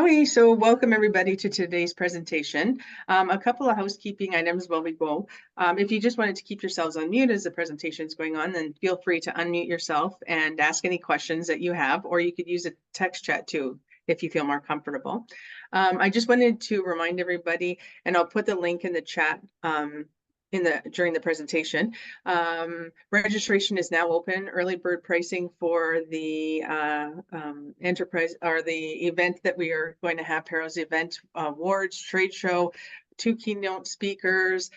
Okay, so welcome everybody to today's presentation. A couple of housekeeping items while we go. If you just wanted to keep yourselves on mute as the presentation is going on, then feel free to unmute yourself and ask any questions that you have, or you could use a text chat too, if you feel more comfortable. I just wanted to remind everybody, and I'll put the link in the chat during the presentation. Registration is now open. Early bird pricing for the enterprise or the event that we are going to have, Perros event, awards, trade show, 2 keynote speakers,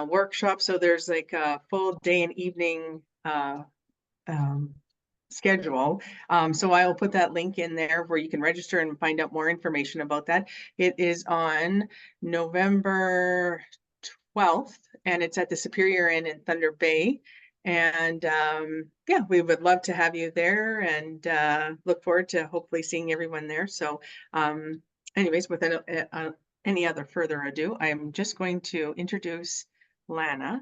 workshops. So there's like a full day and evening schedule. So I will put that link in there where you can register and find out more information about that. It is on November 12th, and it's at the Superior Inn in Thunder Bay. And yeah, we would love to have you there, and look forward to hopefully seeing everyone there. So anyways, without any other further ado, I'm just going to introduce Lana.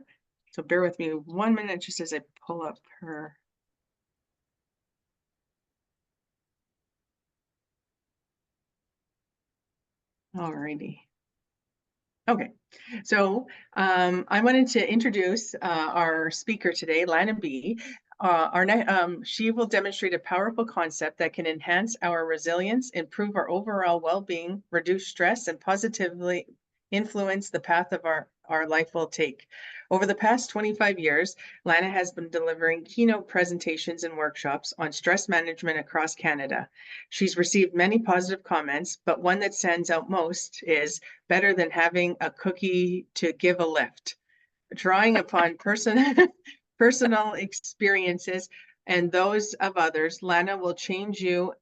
So bear with me 1 minute just as I pull up her. Alrighty. Okay, so I wanted to introduce our speaker today, Lana B. She will demonstrate a powerful concept that can enhance our resilience, improve our overall well-being, reduce stress, and positively influence the path of our life will take. Over the past 25 years, Lana has been delivering keynote presentations and workshops on stress management across Canada. She's received many positive comments, but one that stands out most is better than having a cookie to give a lift. Drawing upon personal experiences and those of others, Lana will challenge you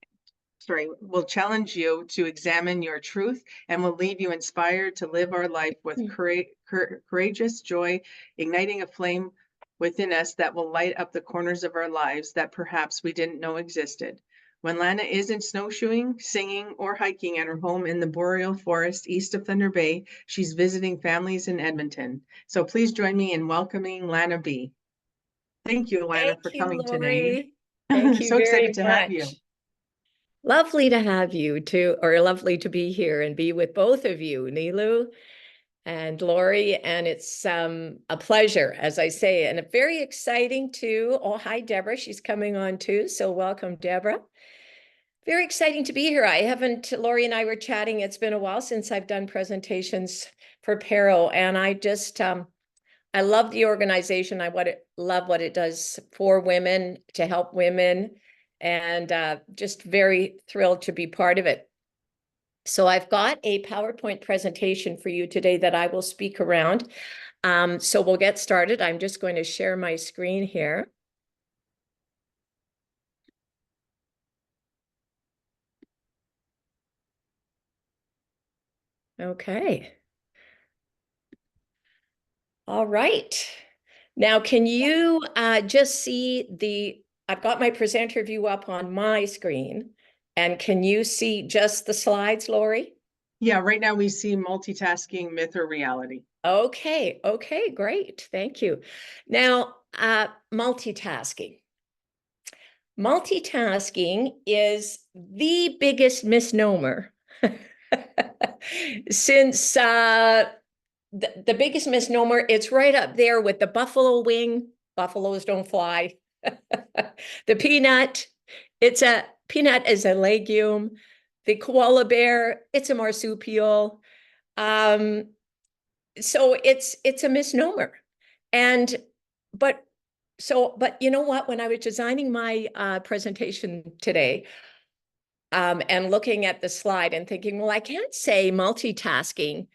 to examine your truth and will leave you inspired to live our life with courageous joy, igniting a flame within us that will light up the corners of our lives that perhaps we didn't know existed. When Lana isn't snowshoeing, singing, or hiking at her home in the boreal forest east of Thunder Bay, she's visiting families in Edmonton. So please join me in welcoming Lana B. Thank you, Lana, for coming today. Thank you so very excited to much. have you. Lovely to have you too, or lovely to be here and be with both of you, Nilu and Lori. And it's a pleasure, as I say, and very exciting too. Oh, hi, Deborah. She's coming on too. So welcome, Deborah. Very exciting to be here. Lori and I were chatting. It's been a while since I've done presentations for Perro, and I just, I love the organization. Love what it does for women, to help women, and just very thrilled to be part of it. So I've got a PowerPoint presentation for you today that I will speak around. So we'll get started. I'm just going to share my screen here. Okay. All right. Now, can you just see I've got my presenter view up on my screen, and can you see just the slides, Lori? Yeah, right now we see multitasking, myth or reality. Okay, great. Thank you. Now, multitasking. Multitasking is the biggest misnomer since the biggest misnomer, it's right up there with the buffalo wing. Buffaloes don't fly. The peanut, peanut is a legume. The koala bear, it's a marsupial. So it's a misnomer. But you know what? When I was designing my presentation today, and looking at the slide and thinking, well, I can't say multitasking,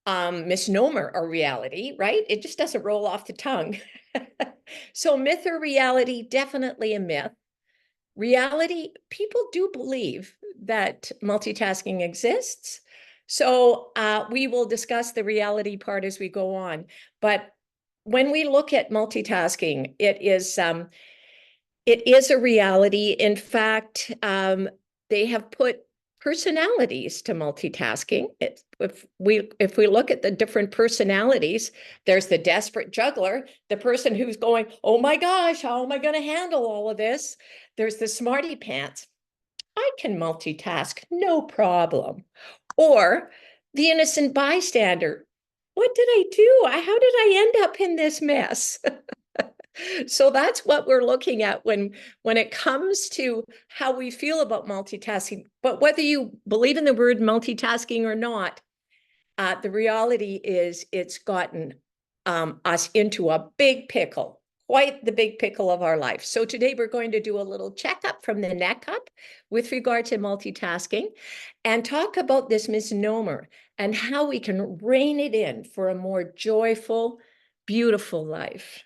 misnomer or reality, right? It just doesn't roll off the tongue. So myth or reality, definitely a myth. Reality, people do believe that multitasking exists. So we will discuss the reality part as we go on. But when we look at multitasking, it is a reality. In fact, they have put personalities to multitasking. If we look at the different personalities, there's the desperate juggler, the person who's going, oh my gosh, how am I going to handle all of this? There's the smarty pants, I can multitask, no problem. Or the innocent bystander. What did I do? How did I end up in this mess? So that's what we're looking at when it comes to how we feel about multitasking. But whether you believe in the word multitasking or not, the reality is it's gotten us into a big pickle, quite the big pickle of our life. So today we're going to do a little checkup from the neck up with regard to multitasking and talk about this misnomer and how we can rein it in for a more joyful, beautiful life.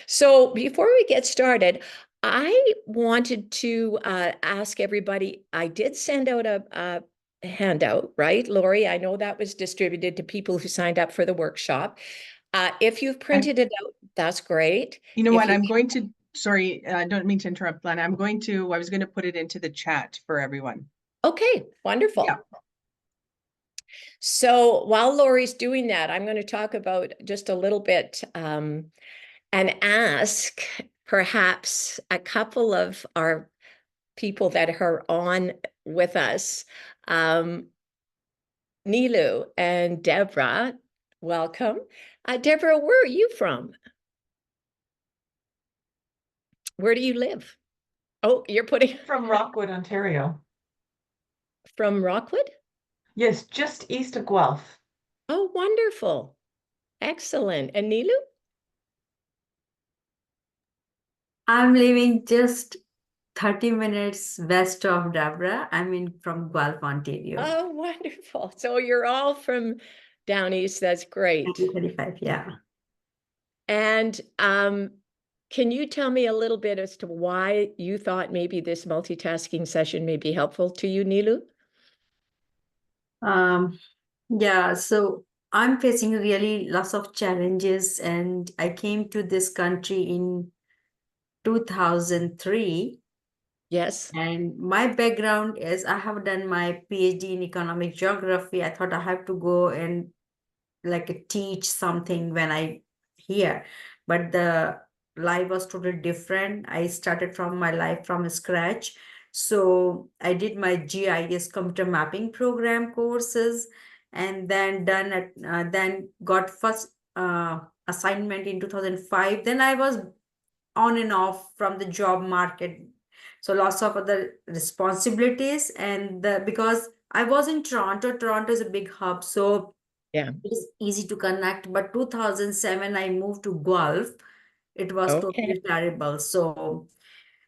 So before we get started, I wanted to ask everybody, I did send out a handout, right, Lori? I know that was distributed to people who signed up for the workshop. If you've printed it out, that's great. You know If what, you, I'm going to, sorry, I don't mean to interrupt, Lana. I was going to put it into the chat for everyone. okay, wonderful. Yeah. So while Lori's doing that, I'm going to talk about just a little bit and ask perhaps a couple of our people that are on with us, Nilu and Deborah. Welcome. Deborah, where are you from? Where do you live? Oh, you're putting From Rockwood, Ontario. from Rockwood? Yes, just east of Guelph. Oh, wonderful. Excellent. And Nilu? I'm living just 30 minutes west of Deborah. I'm in from Guelph, Ontario. Oh, wonderful. So you're all from down east. That's great. 1935, yeah. And can you tell me a little bit as to why you thought maybe this multitasking session may be helpful to you, Nilu? Yeah, so I'm facing really lots of challenges, and I came to this country in 2003. Yes. And my background is I have done my PhD in economic geography. I thought I have to go and like teach something when I here, but the life was totally different. I started from my life from scratch. So I did my GIS computer mapping program courses, and then then got first assignment in 2005. Then I was on and off from the job market, so lots of other responsibilities, and because I was in Toronto is a big hub, so Yeah. it's easy to connect. But 2007 I moved to Guelph. It was Okay. totally terrible. So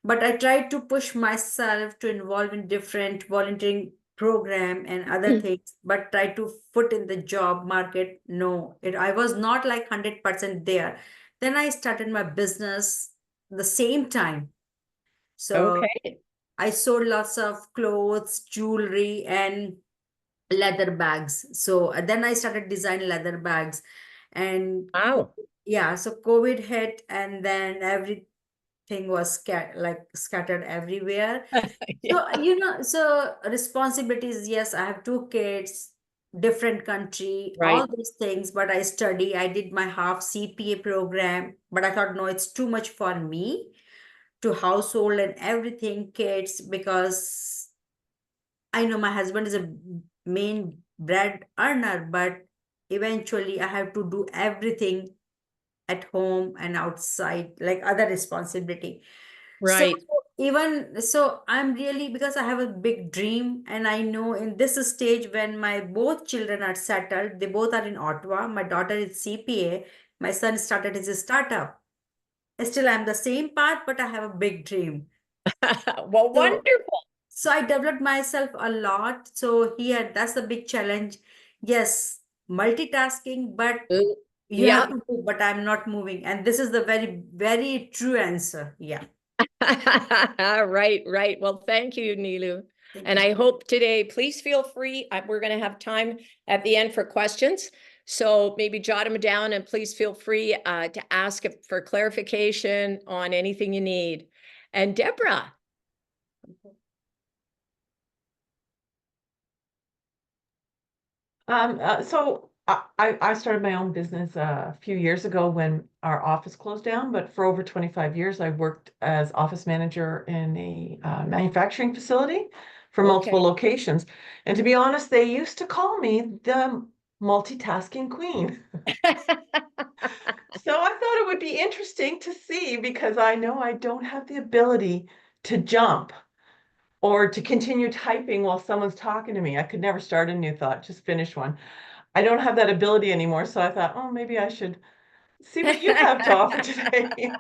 but I tried to push myself to involve in different volunteering program and other things, but try to foot in the job market. No, I was not like 100% there. Then I started my business the same time. So Okay. I sold lots of clothes, jewelry, and leather bags. So then I started designing leather bags. And Wow. yeah, so COVID hit, and then everything was scattered everywhere. So, Yeah. so responsibilities, yes, I have two kids, different country, Right. all these things, but I study. I did my half CPA program, but I thought, no, it's too much for me to household and everything, kids, because I know my husband is a main bread earner, but eventually I have to do everything at home and outside, like other responsibility. So Right. even so, I'm really, because I have a big dream, and I know in this stage when my both children are settled, they both are in Ottawa. My daughter is CPA, my son started his startup. Still, I'm the same path, but I have a big dream. Well, So wonderful. so I developed myself a lot. So here, that's the big challenge. Yes, multitasking, but you have Yeah. to move, but I'm not moving. And this is the very, very true answer. Yeah. Right, right. Well, thank you, Nilu. Thank And you. I hope today, please feel free. We're going to have time at the end for questions. So maybe jot them down, and please feel free to ask for clarification on anything you need. And Deborah. So I started my own business a few years ago when our office closed down, but for over 25 years, I worked as office manager in a manufacturing facility. for multiple Okay. locations. And to be honest, they used to call me the multitasking queen. So I thought it would be interesting to see, because I know I don't have the ability to jump or to continue typing while someone's talking to me. I could never start a new thought, just finish one. I don't have that ability anymore. So I thought, oh, maybe I should see what you have to offer today.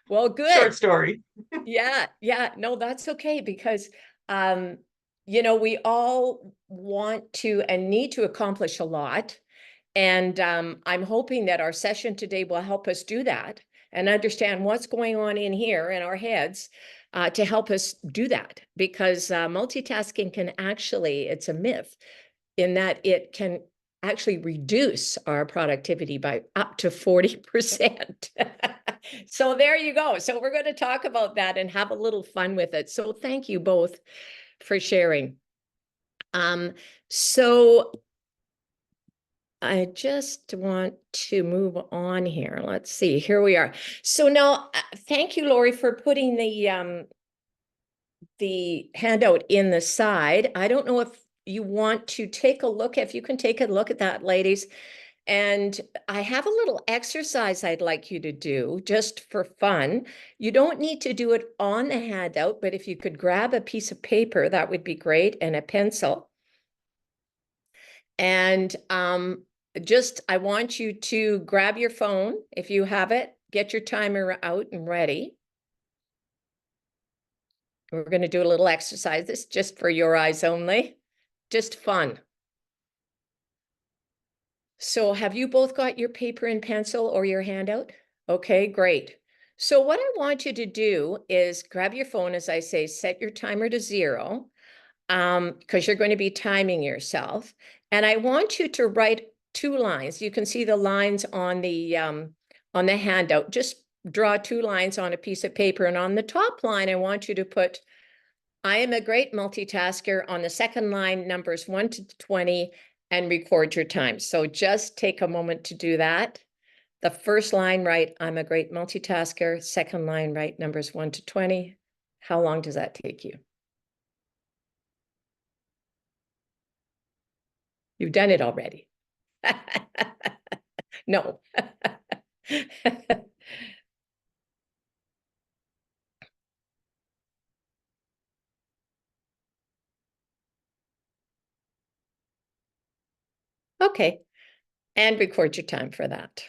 Well, Short good. story. Yeah, yeah, no, that's okay because we all want to and need to accomplish a lot. And I'm hoping that our session today will help us do that and understand what's going on in here in our heads to help us do that. Because multitasking can actually, it's a myth in that it can actually reduce our productivity by up to 40%. So there you go. So we're going to talk about that and have a little fun with it. So thank you both for sharing. So I just want to move on here. Let's see, here we are. So now, thank you, Lori, for putting the handout in the side. I don't know if you want to take a look, if you can take a look at that, ladies. And I have a little exercise I'd like you to do just for fun. You don't need to do it on the handout, but if you could grab a piece of paper, that would be great, and a pencil. And I want you to grab your phone if you have it, get your timer out and ready. We're going to do a little exercise. This is just for your eyes only, just fun. So have you both got your paper and pencil or your handout? Okay, great. So what I want you to do is grab your phone, as I say, set your timer to 0, because you're going to be timing yourself. And I want you to write 2 lines. You can see the lines on the handout. Just draw 2 lines on a piece of paper. And on the top line, I want you to put, I am a great multitasker. On the second line, numbers 1 to 20, and record your time. So just take a moment to do that. The first line, write, I'm a great multitasker. Second line, write numbers 1 to 20. How long does that take you? You've done it already. No. Okay. And record your time for that.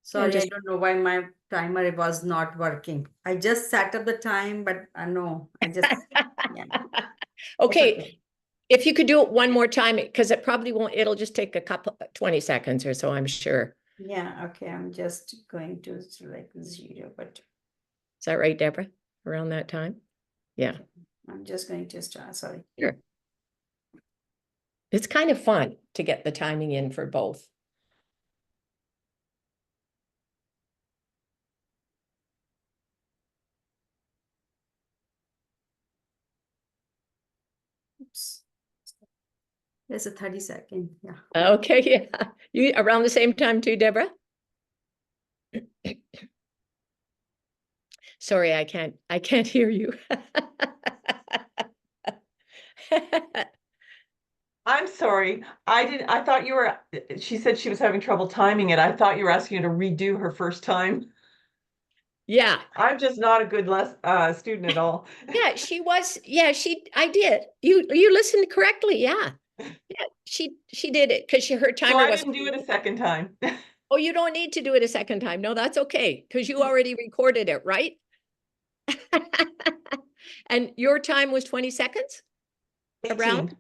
Sorry, just- I don't know why my timer was not working. I just set up the time, but no, I just, yeah. Okay. If you could do it one more time, because it probably won't, it'll just take a couple, 20 seconds or so, I'm sure. Yeah, okay, I'm just going to select 0, but Is that right, Deborah? Around that time? Yeah. I'm just going to start, sorry. Sure. It's kind of fun to get the timing in for both. Oops. There's a 30-second, yeah. Okay, yeah. You around the same time too, Deborah? Sorry, I can't hear you. I'm sorry. I thought you were, she said she was having trouble timing it. I thought you were asking her to redo her first time. Yeah. I'm just not a good student at all. Yeah, she was. Yeah, I did. You listened correctly. Yeah. Yeah, she did it because her So timer I was. didn't do it a second time. Oh, you don't need to do it a second time. No, that's okay because you already recorded it, right? And your time was 20 seconds? 18. Around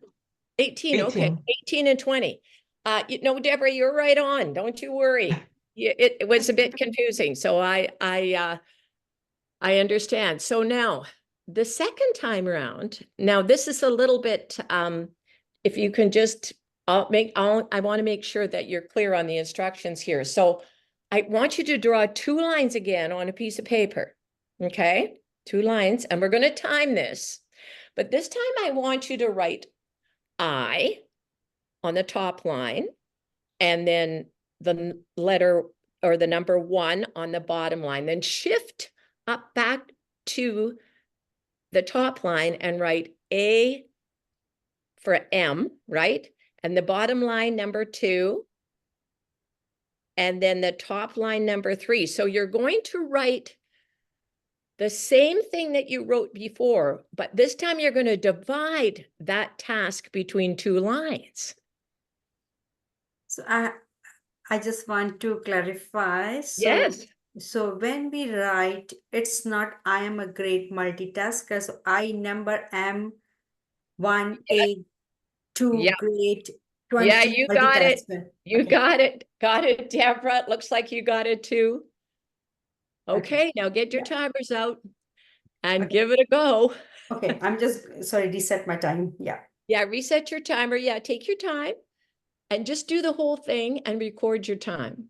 18. Okay. 18 and 20. Deborah, you're right on. Don't you worry. It was a bit confusing. So I understand. So now the second time around, now this is a little bit, if you can just, I want to make sure that you're clear on the instructions here. So I want you to draw 2 lines again on a piece of paper. Okay, 2 lines, and we're going to time this. But this time I want you to write I on the top line, and then the letter or the number 1 on the bottom line, then shift up back to the top line and write A for M, right? And the bottom line number 2, and then the top line number 3. So you're going to write the same thing that you wrote before, but this time you're going to divide that task between 2 lines. So I just want to clarify. So, Yes. So when we write, it's not I am a great multitasker. So I number am 1, A, 2, Yeah. great, 20 Yeah, you got it. multitasker. You Okay. got it. Got it, Deborah. It looks like you got it too. Okay. Okay, now get your Yeah. timers out and Okay. give it a go. Okay, I'm just, sorry, reset my time. Yeah. Yeah, reset your timer. Yeah, take your time and just do the whole thing and record your time.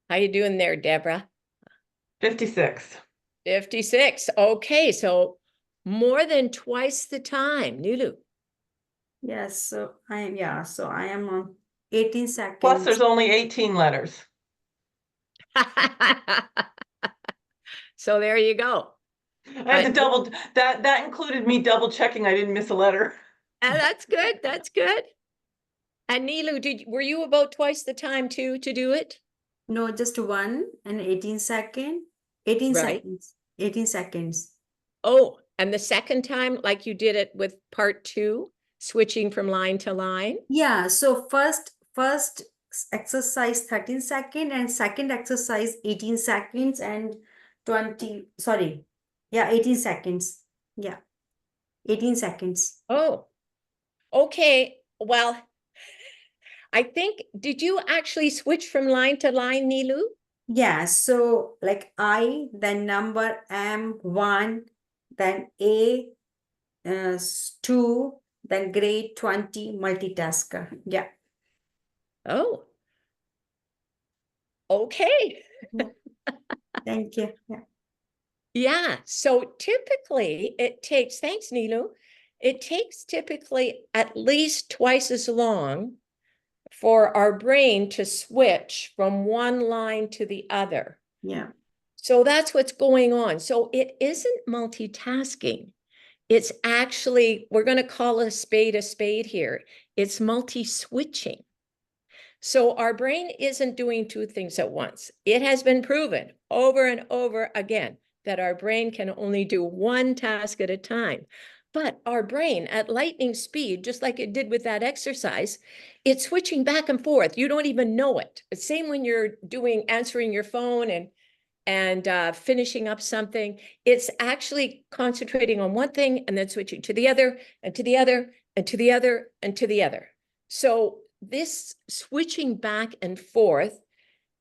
How you doing there, Deborah? 56. 56. Okay, so more than twice the time. Nilu. Yes, so so I am on 18 Plus, seconds. there's only 18 letters. So there you go. I had to double, that included me double checking I didn't miss a letter. And that's good. That's good. And Nilu, were you about twice the time too to do it? No, just 1 and 18 second. 18 Right. seconds. 18 seconds. Oh, and the second time, like you did it with part 2, switching from line to line? Yeah, so first exercise 13 second and second exercise 18 seconds and 20, sorry. Yeah, 18 seconds. Yeah. 18 seconds. Oh, okay. Well, I think, did you actually switch from line to line, Nilu? Yeah, so like I, then number M 1, then A 2, then grade 20 multitasker. Yeah. Oh. Okay. Thank you. Yeah. Yeah. So typically it takes, thanks, Nilu. It takes typically at least twice as long for our brain to switch from one line to the other. Yeah. So that's what's going on. So it isn't multitasking. It's actually, we're going to call a spade here. It's multi-switching. So our brain isn't doing 2 things at once. It has been proven over and over again that our brain can only do 1 task at a time. But our brain at lightning speed, just like it did with that exercise, it's switching back and forth. You don't even know it. Same when you're answering your phone and finishing up something. It's actually concentrating on one thing and then switching to the other and to the other and to the other and to the other. So this switching back and forth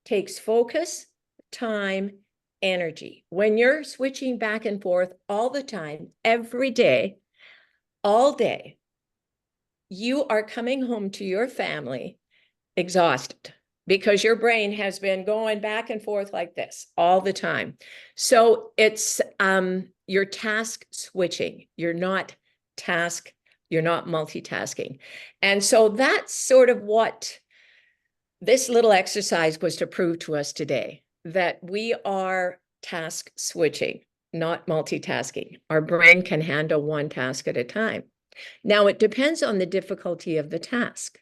takes focus, time, energy. When you're switching back and forth all the time, every day, all day, you are coming home to your family exhausted because your brain has been going back and forth like this all the time. So it's you're task switching. You're not multitasking. And so that's sort of what this little exercise was to prove to us today, that we are task switching, not multitasking. Our brain can handle 1 task at a time. Now, it depends on the difficulty of the task.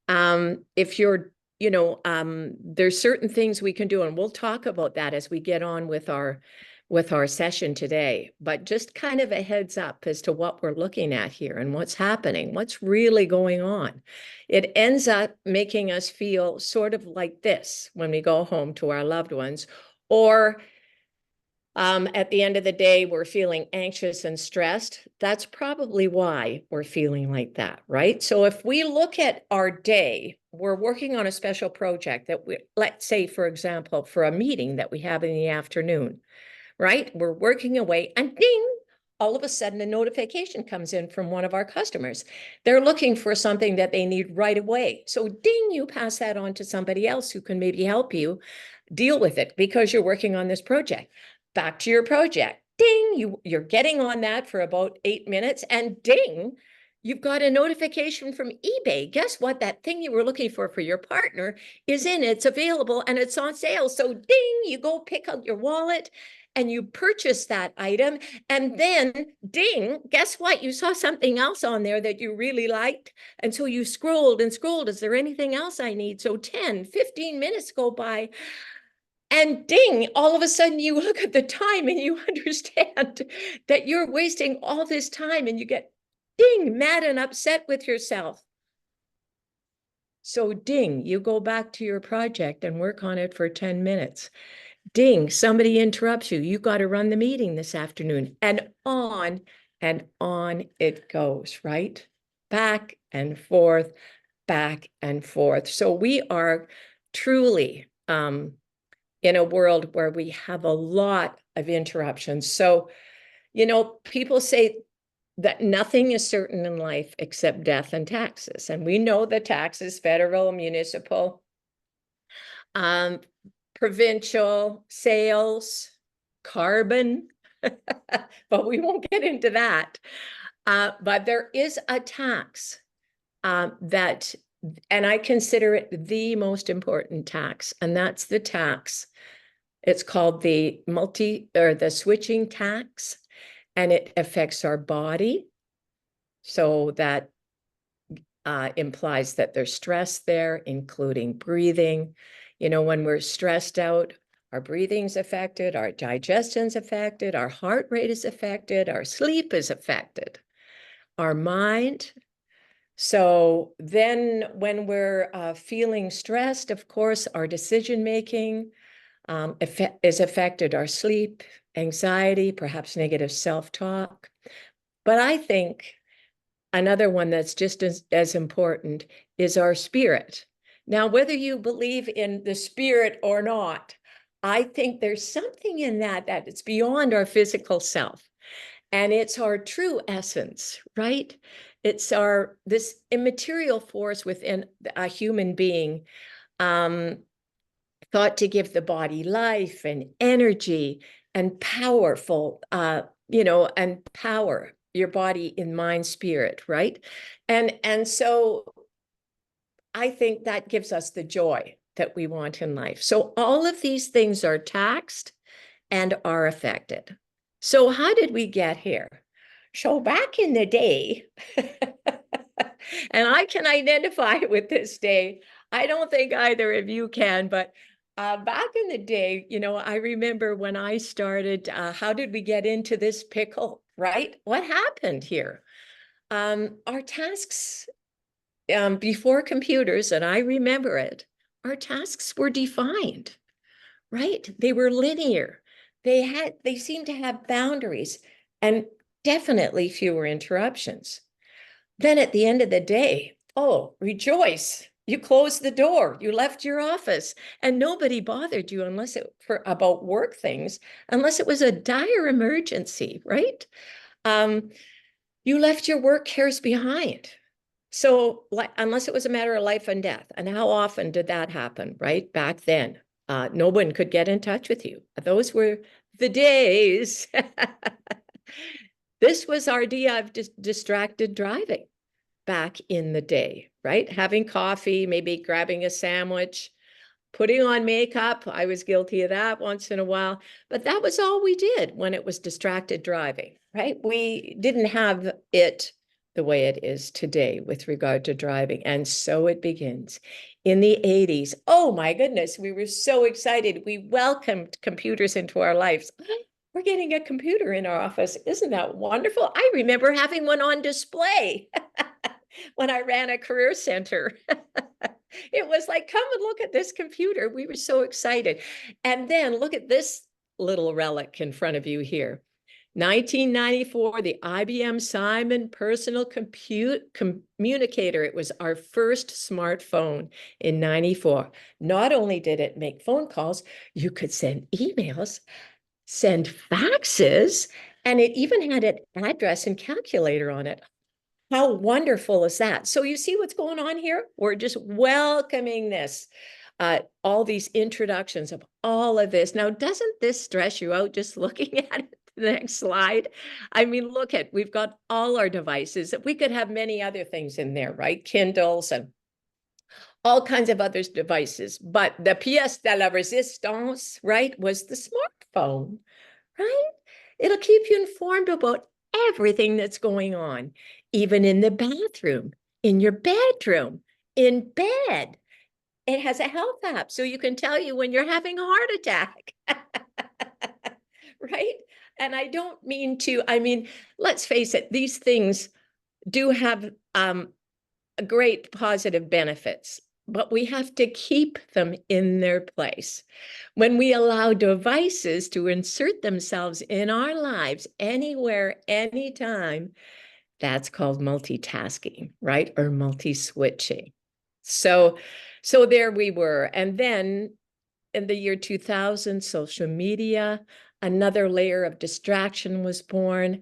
If you're, there's certain things we can do, and we'll talk about that as we get on with with our session today, but just kind of a heads up as to what we're looking at here and what's happening, what's really going on. It ends up making us feel sort of like this when we go home to our loved ones, or at the end of the day, we're feeling anxious and stressed. That's probably why we're feeling like that, right? So if we look at our day, we're working on a special project that let's say, for example, for a meeting that we have in the afternoon, right? We're working away and ding, all of a sudden a notification comes in from one of our customers. They're looking for something that they need right away. So ding, you pass that on to somebody else who can maybe help you deal with it because you're working on this project. Back to your project. Ding, you're getting on that for about 8 minutes, and ding, you've got a notification from eBay. Guess what? That thing you were looking for your partner is in, it's available, and it's on sale. So ding, you go pick out your wallet and you purchase that item. And then ding, guess what? You saw something else on there that you really liked. And so you scrolled and scrolled. Is there anything else I need? So 10, 15 minutes go by. And ding, all of a sudden you look at the time and you understand that you're wasting all this time, and you get ding, mad and upset with yourself. So ding, you go back to your project and work on it for 10 minutes. Ding, somebody interrupts you. You got to run the meeting this afternoon, and on it goes, right? Back and forth, back and forth. So we are truly in a world where we have a lot of interruptions. So, people say that nothing is certain in life except death and taxes. And we know the taxes, federal, municipal, provincial, sales, carbon, but we won't get into that. But there is a tax that, and I consider it the most important tax, and that's the tax. It's called the switching tax, and it affects our body. So that implies that there's stress there, including breathing. When we're stressed out, our breathing's affected, our digestion's affected, our heart rate is affected, our sleep is affected, our mind. So then when we're feeling stressed, of course, our decision-making is affected, our sleep, anxiety, perhaps negative self-talk. But I think another one that's just as important is our spirit. Now, whether you believe in the spirit or not, I think there's something in that it's beyond our physical self. And it's our true essence, right? It's this immaterial force within a human being, thought to give the body life and energy and powerful, and power your body in mind, spirit, right? And so I think that gives us the joy that we want in life. So all of these things are taxed and are affected. So how did we get here? So back in the day, and I can identify with this day, I don't think either of you can, but back in the day, I remember when I started, how did we get into this pickle, right? What happened here? Our tasks before computers, and I remember it, our tasks were defined, right? They were linear. They seemed to have boundaries and definitely fewer interruptions. Then at the end of the day, oh, rejoice. You closed the door, you left your office, and nobody bothered you about work things, unless it was a dire emergency, right? You left your work cares behind. So unless it was a matter of life and death, and how often did that happen, right? Back then, no one could get in touch with you. Those were the days. This was our idea of distracted driving back in the day, right? Having coffee, maybe grabbing a sandwich, putting on makeup. I was guilty of that once in a while, but that was all we did when it was distracted driving, right? We didn't have it the way it is today with regard to driving. And so it begins. In the 80s, oh my goodness, we were so excited. We welcomed computers into our lives. we're getting a computer in our office. Isn't that wonderful? I remember having one on display when I ran a career center. It was like, come and look at this computer. We were so excited. And then look at this little relic in front of you here. 1994, the IBM Simon Personal Communicator. It was our first smartphone in 94. Not only did it make phone calls, you could send emails, send faxes, and it even had an address and calculator on it. How wonderful is that? So you see what's going on here? We're just welcoming this, all these introductions of all of this. Now, doesn't this stress you out just looking at it? The next slide. I mean, look at, we've got all our devices. We could have many other things in there, right? Kindles and all kinds of other devices. But the pièce de la résistance, right, was the smartphone, right? It'll keep you informed about everything that's going on, even in the bathroom, in your bedroom, in bed. It has a health app, so you can tell you when you're having a heart attack, right? And I don't mean to, I mean, let's face it, these things do have great positive benefits, but we have to keep them in their place. When we allow devices to insert themselves in our lives anywhere, anytime, that's called multitasking, right? Or multi-switching. So there we were. And then in the year 2000, social media, another layer of distraction was born.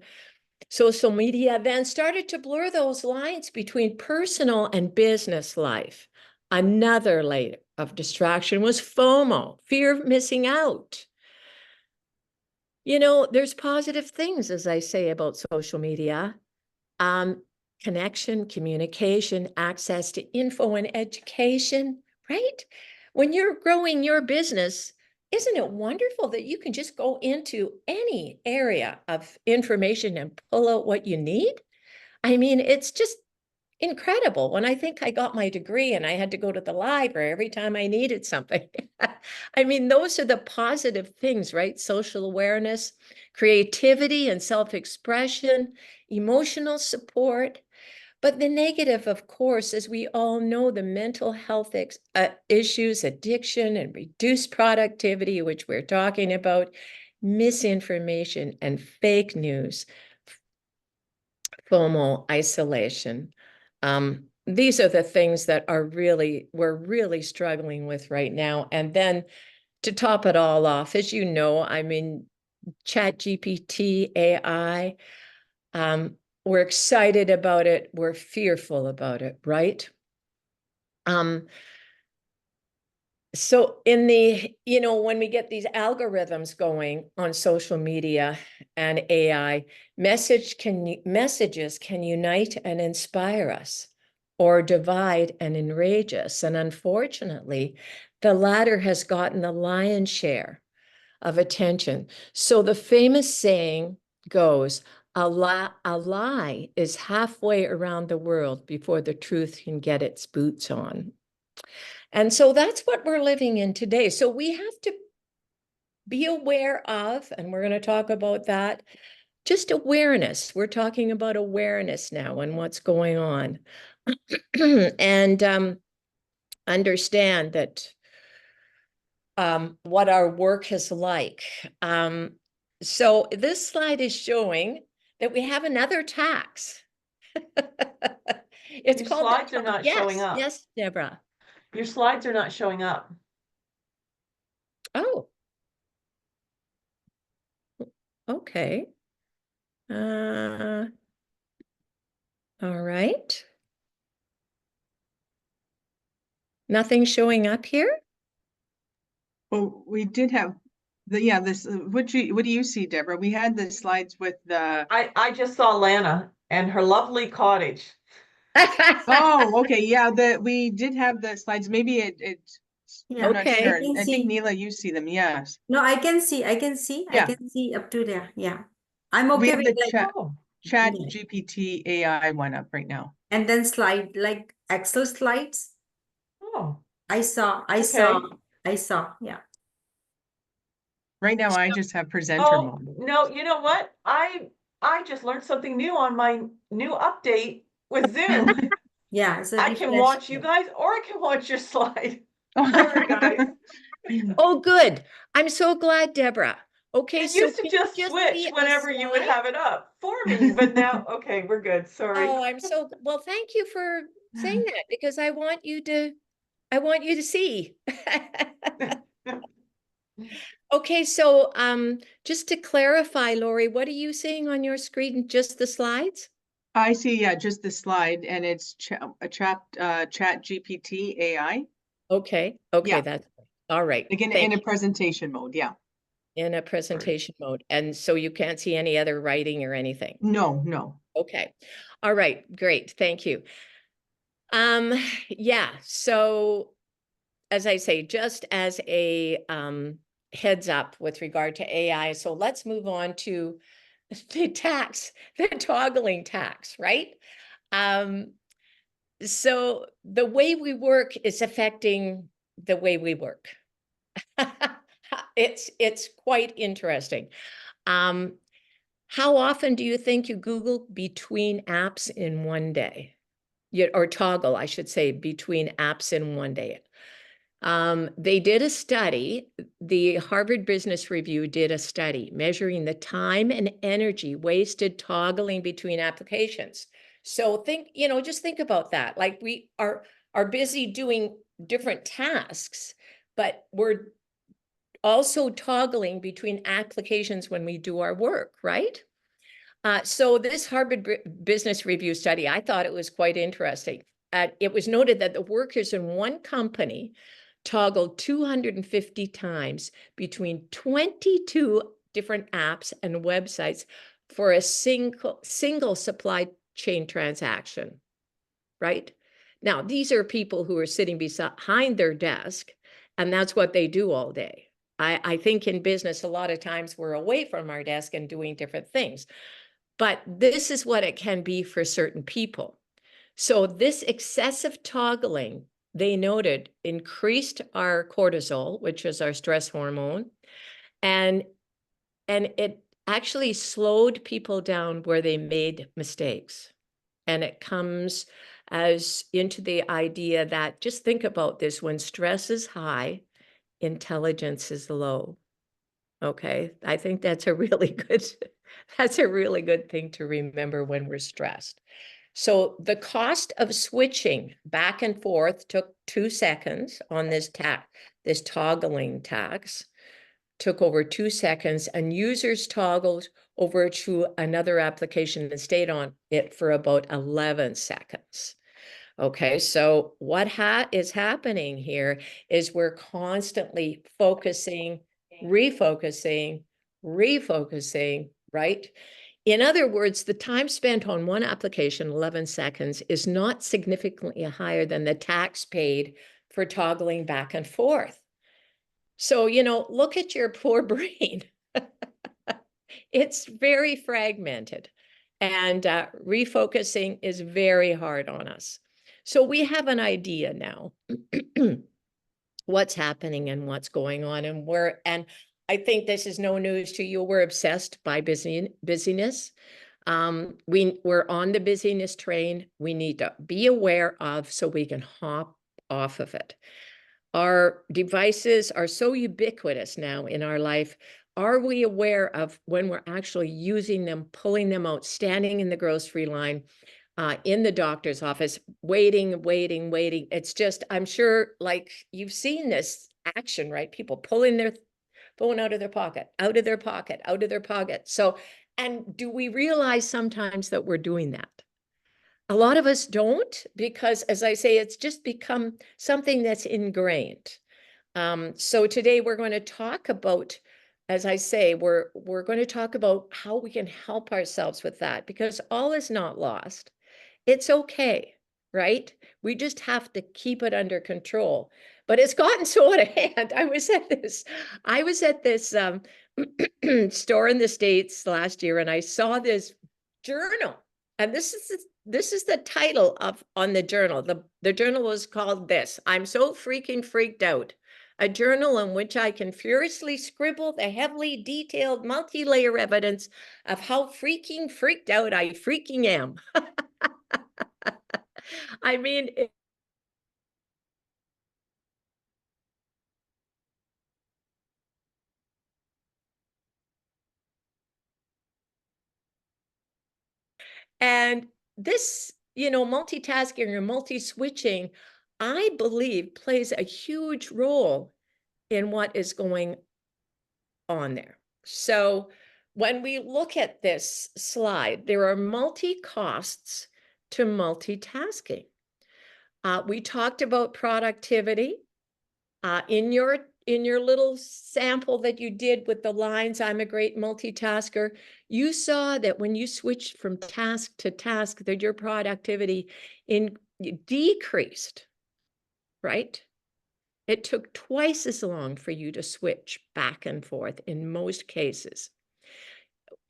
Social media then started to blur those lines between personal and business life. Another layer of distraction was FOMO, fear of missing out. You know, there's positive things, as I say, about social media. Connection, communication, access to info and education, right? When you're growing your business, isn't it wonderful that you can just go into any area of information and pull out what you need? I mean, it's just incredible. When I think I got my degree and I had to go to the library every time I needed something. I mean, those are the positive things, right? Social awareness, creativity and self-expression, emotional support. But the negative, of course, as we all know, the mental health issues, addiction and reduced productivity, which we're talking about, misinformation and fake news, FOMO, isolation. These are the things that we're really struggling with right now. And then to top it all off, as you know, I mean, ChatGPT, AI, we're excited about it. We're fearful about it, right? So in the, you know, when we get these algorithms going on social media and AI, messages can unite and inspire us or divide and enrage us. And unfortunately, the latter has gotten the lion's share of attention. So the famous saying goes, a lie is halfway around the world before the truth can get its boots on. And so that's what we're living in today. So we have to be aware of, and we're going to talk about that, just awareness. We're talking about awareness now and what's going on. And understand that what our work is like. So this slide is showing that we have another tax. It's Your called slides are not showing up. Yes, Deborah. Your slides are not showing up. Oh. Okay. All right. Nothing showing up here? Well, we did have this, what do you see, Deborah? We had the slides with the, I just saw Lana and her lovely cottage. oh, okay, yeah, we did have the slides. Maybe Yeah, I'm not Okay. sure. I can I think see. Neela, you see them, yes. No, I can see Yeah. up to there. Yeah. I'm We okay have with the like, Oh, Chat yeah. GPT AI one up right now. And then slide like Excel slides. oh, I saw, okay. yeah. Right now, I just have presenter Oh, mode. no, you know what? I just learned something new on my new update with Zoom. Yeah, it's a I can refresh. watch you guys or I can watch your slide. Sorry, guys. Oh, good. I'm so glad, Deborah. Okay, It so used to can just you switch see a whenever you would slide? have it up for me, but now, okay, we're good. Sorry. Oh, well, thank you for saying that because I want you to see. Okay, so just to clarify, Lori, what are you seeing on your screen? Just the slides? I see, yeah, just the slide and it's chat GPT AI. Okay, okay, Yeah. that's all right. Again, Thank in a you. presentation mode, yeah. In a presentation mode. And so you can't see any other writing or anything. No, no. Okay. All right, great. Thank you. Yeah, so as I say, just as a heads up with regard to AI, so let's move on to the toggling tax, right? So the way we work is affecting the way we work. It's quite interesting. How often do you think you Google between apps in one day? Or toggle, I should say, between apps in one day. They did a study, the Harvard Business Review did a study measuring the time and energy wasted toggling between applications. So just think about that. Like we are busy doing different tasks, but we're also toggling between applications when we do our work, right? So this Harvard Business Review study, I thought it was quite interesting. It was noted that the workers in one company toggled 250 times between 22 different apps and websites for a single supply chain transaction, right? Now, these are people who are sitting behind their desk, and that's what they do all day. I think in business, a lot of times we're away from our desk and doing different things. But this is what it can be for certain people. So this excessive toggling, they noted, increased our cortisol, which is our stress hormone, and it actually slowed people down where they made mistakes. And it comes as into the idea that, just think about this, when stress is high, intelligence is low. Okay, I think that's a really good thing to remember when we're stressed. So the cost of switching back and forth took 2 seconds on this toggling tax, took over 2 seconds, and users toggled over to another application and stayed on it for about 11 seconds. Okay, so what is happening here is we're constantly focusing, refocusing, right? In other words, the time spent on one application, 11 seconds, is not significantly higher than the tax paid for toggling back and forth. So, look at your poor brain. It's very fragmented, and refocusing is very hard on us. So we have an idea now what's happening and what's going on, and I think this is no news to you. We're obsessed by busyness. We're on the busyness train. We need to be aware of so we can hop off of it. Our devices are so ubiquitous now in our life. Are we aware of when we're actually using them, pulling them out, standing in the grocery line, in the doctor's office, waiting? It's just, I'm sure, like, you've seen this action, right? People pulling their phone out of their pocket. So, and do we realize sometimes that we're doing that? A lot of us don't, because, as I say, it's just become something that's ingrained. So today we're going to talk about, as I say, we're going to talk about how we can help ourselves with that, because all is not lost. It's okay, right? We just have to keep it under control. But it's gotten so out of hand. I was at this store in the States last year, and I saw this journal. And this is the title on the journal. The journal was called this: "I'm so freaking freaked out a journal in which I can furiously scribble the heavily detailed multi-layer evidence of how freaking freaked out I freaking am. I mean, and this, multitasking or multi-switching, I believe plays a huge role in what is going on there. So when we look at this slide, there are multi-costs to multitasking. We talked about productivity. In your little sample that you did with the lines, I'm a great multitasker, you saw that when you switched from task to task, that your productivity decreased, right? It took twice as long for you to switch back and forth in most cases.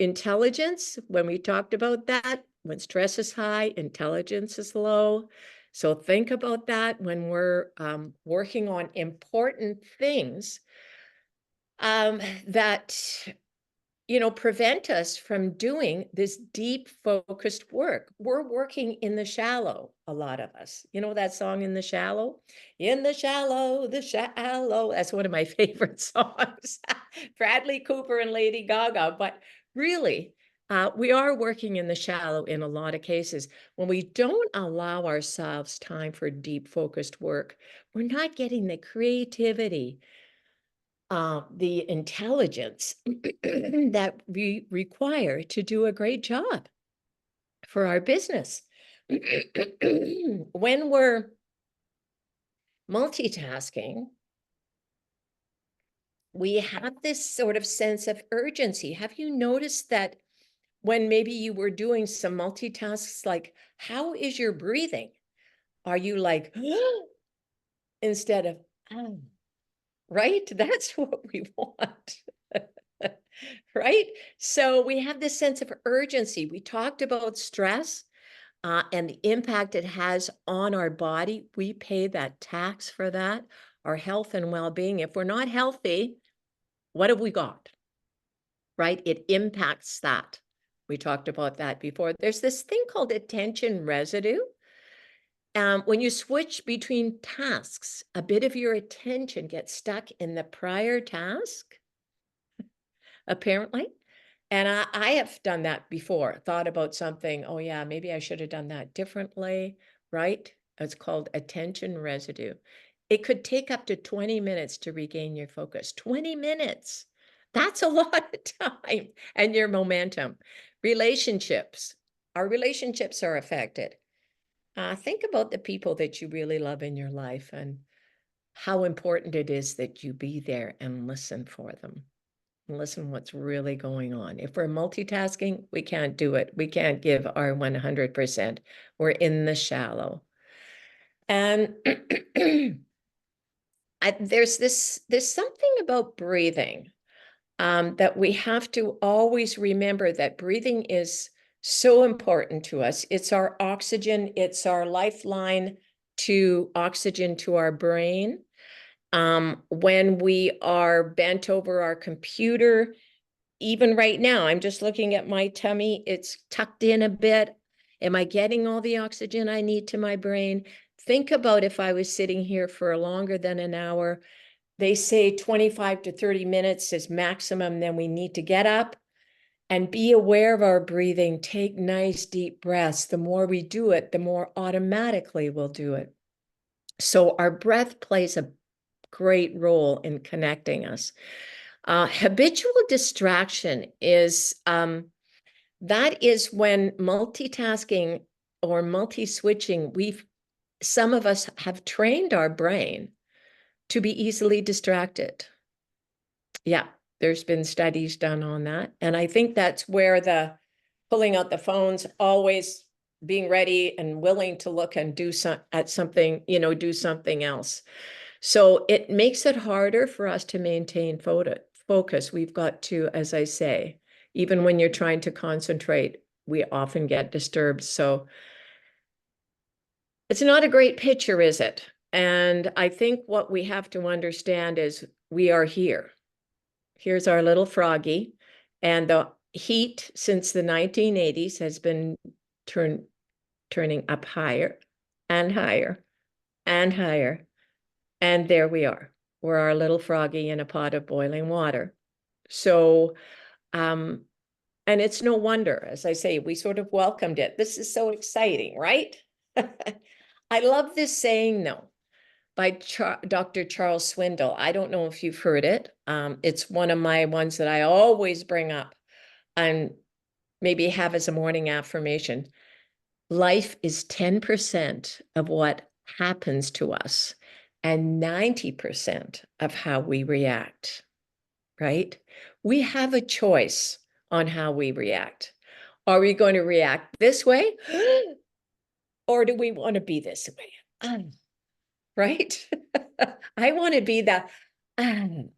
Intelligence, when we talked about that, when stress is high, intelligence is low. So think about that when we're working on important things that, prevent us from doing this deep focused work. We're working in the shallow, a lot of us. You know that song, In the Shallow? In the shallow, the shallow. That's one of my favorite songs. Bradley Cooper and Lady Gaga. But really, we are working in the shallow in a lot of cases. When we don't allow ourselves time for deep focused work, we're not getting the creativity, the intelligence that we require to do a great job for our business. When we're multitasking, we have this sort of sense of urgency. Have you noticed that when maybe you were doing some multitasks, like, how is your breathing? Are you like, instead of, oh, right? That's what we want. Right? So we have this sense of urgency. We talked about stress and the impact it has on our body. We pay that tax for that, our health and well-being. If we're not healthy, what have we got? Right? It impacts that. We talked about that before. There's this thing called attention residue. When you switch between tasks, a bit of your attention gets stuck in the prior task, apparently. And I have done that before, thought about something, oh yeah, maybe I should have done that differently, right? It's called attention residue. It could take up to 20 minutes to regain your focus. 20 minutes. That's a lot of time. And your momentum. Relationships. Our relationships are affected. Think about the people that you really love in your life and how important it is that you be there and listen for them. Listen what's really going on. If we're multitasking, we can't do it. We can't give our 100%. We're in the shallow. And there's something about breathing that we have to always remember, that breathing is so important to us. It's our oxygen. It's our lifeline to oxygen to our brain. When we are bent over our computer, even right now, I'm just looking at my tummy, it's tucked in a bit. Am I getting all the oxygen I need to my brain? Think about if I was sitting here for longer than an hour. They say 25 to 30 minutes is maximum, then we need to get up and be aware of our breathing. Take nice deep breaths. The more we do it, the more automatically we'll do it. So our breath plays a great role in connecting us. Habitual distraction is, that is when multitasking or multi-switching, some of us have trained our brain to be easily distracted. Yeah, there's been studies done on that. And I think that's where the pulling out the phones, always being ready and willing to look and do something else. So it makes it harder for us to maintain focus. We've got to, as I say, even when you're trying to concentrate, we often get disturbed. So it's not a great picture, is it? And I think what we have to understand is we are here. Here's our little froggy. And the heat since the 1980s has been turning up higher and higher and higher. And there we are. We're our little froggy in a pot of boiling water. So, and it's no wonder, as I say, we sort of welcomed it. This is so exciting, right? I love this saying, though, by Dr. Charles Swindoll. I don't know if you've heard it. It's one of my ones that I always bring up and maybe have as a morning affirmation. Life is 10% of what happens to us and 90% of how we react, right? We have a choice on how we react. Are we going to react this way? Or do we want to be this way? Right? I want to be the